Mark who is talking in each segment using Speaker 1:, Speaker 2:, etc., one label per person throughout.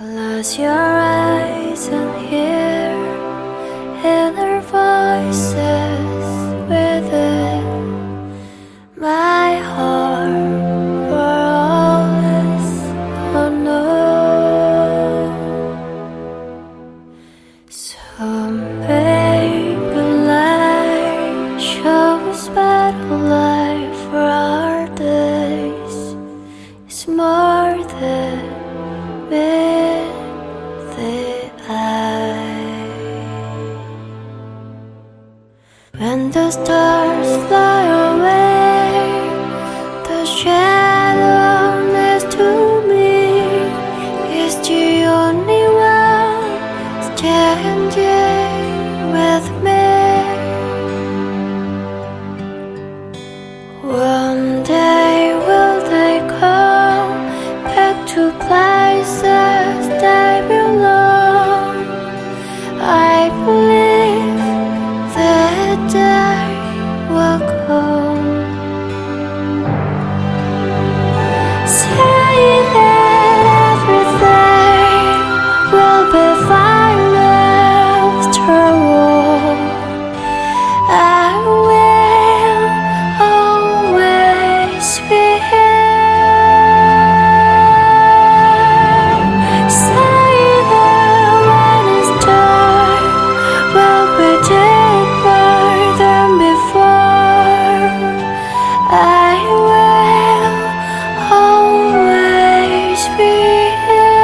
Speaker 1: Close your eyes and hear inner voices within my heart for all is unknown. So maybe light shows better life for our days is more than meet the eye. When the stars fly away, the shadow next to me is the only one standing with me. One day will they come back to places they belong. I believe that day will come. Say that everything will be fine after all. I will always be here. Say that when it's done, we'll be deeper than before. I will always be here.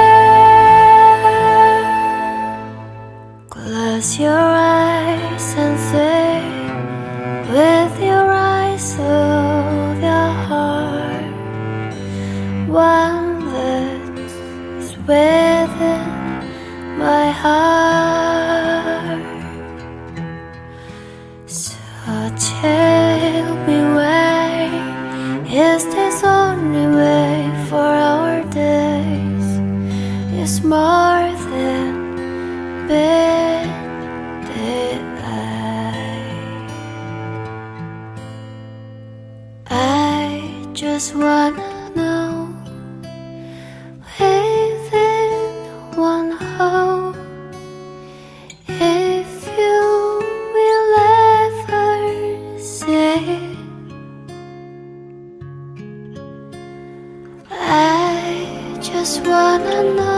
Speaker 1: Close your eyes and see with your eyes of your heart one that is within my heart. So tell me why is this only way for our days is more than meet the eye. I just wanna know within one hope if you will ever see. I just wanna know